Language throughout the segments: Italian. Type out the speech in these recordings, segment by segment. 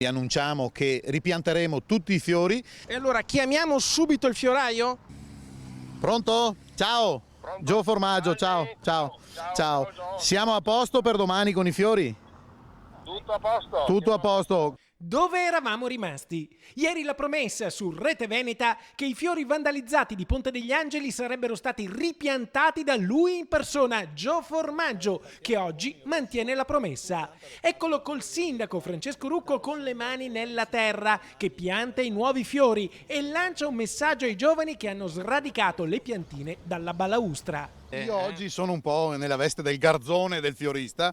Annunciamo che ripianteremo tutti i fiori. E allora chiamiamo subito il fioraio? Pronto? Ciao! Pronto? Gio Formaggio, ciao, ciao, ciao. Siamo a posto per domani con i fiori? Tutto a posto? Tutto a posto. Dove eravamo rimasti? Ieri la promessa su Rete Veneta che i fiori vandalizzati di Ponte degli Angeli sarebbero stati ripiantati da lui in persona, Gio Formaggio, che oggi mantiene la promessa. Eccolo col sindaco Francesco Rucco con le mani nella terra, che pianta i nuovi fiori e lancia un messaggio ai giovani che hanno sradicato le piantine dalla balaustra. Io oggi sono un po' nella veste del garzone del fiorista,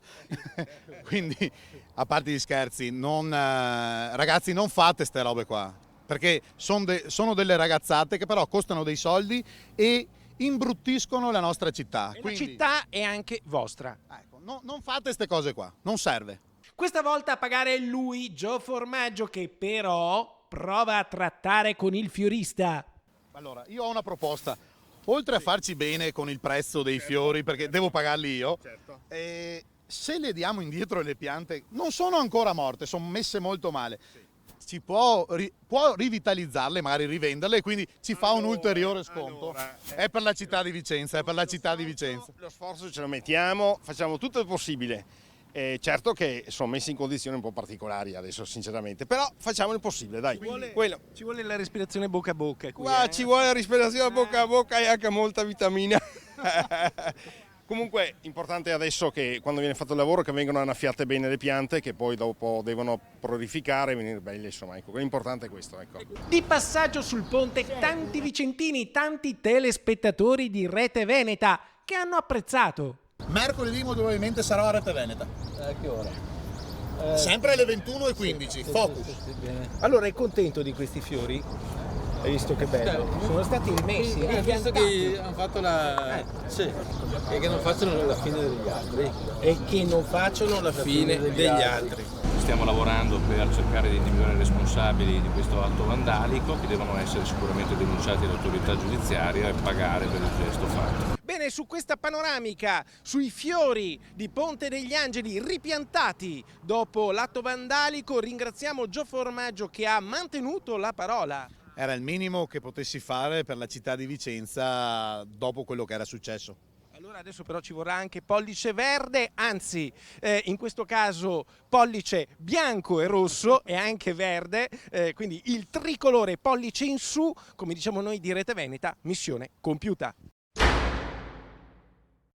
quindi a parte gli scherzi, ragazzi non fate ste robe qua, perché sono delle ragazzate che però costano dei soldi e imbruttiscono la nostra città. La città è anche vostra. Ecco, non fate ste cose qua, non serve. Questa volta a pagare è lui, Gio Formaggio, che però prova a trattare con il fiorista. Allora, io ho una proposta. Oltre a farci bene con il prezzo dei fiori, perché devo pagarli io, se le diamo indietro le piante, non sono ancora morte, sono messe molto male. Si può rivitalizzarle, magari rivenderle, e quindi ci fa un ulteriore sconto. È per la città di Vicenza, è per la città di Vicenza. Lo sforzo ce lo mettiamo, facciamo tutto il possibile. Certo che sono messi in condizioni un po' particolari adesso sinceramente, però facciamo il possibile, dai. Ci vuole la respirazione bocca a bocca. Ci vuole la respirazione bocca a bocca e anche molta vitamina. Comunque importante adesso che quando viene fatto il lavoro che vengano annaffiate bene le piante, che poi dopo devono prolificare e venire belle, insomma, ecco, l'importante è questo, ecco. Di passaggio sul ponte tanti vicentini, tanti telespettatori di Rete Veneta che hanno apprezzato. Mercoledì probabilmente sarò a Rete Veneta. A che ora? Sempre alle 21:15, focus. Bene. Allora, è contento di questi fiori? Hai visto che bello? Sono stati rimessi, Visto che hanno fatto la... Sì, e che non facciano la fine degli altri. e che non facciano la fine degli altri. Stiamo lavorando per cercare di individuare i responsabili di questo atto vandalico, che devono essere sicuramente denunciati all'autorità giudiziaria e pagare per il gesto fatto. Bene, su questa panoramica, sui fiori di Ponte degli Angeli ripiantati dopo l'atto vandalico, ringraziamo Gio Formaggio che ha mantenuto la parola. Era il minimo che potessi fare per la città di Vicenza dopo quello che era successo. Allora adesso però ci vorrà anche pollice verde, anzi in questo caso pollice bianco e rosso e anche verde, quindi il tricolore pollice in su, come diciamo noi di Rete Veneta, missione compiuta.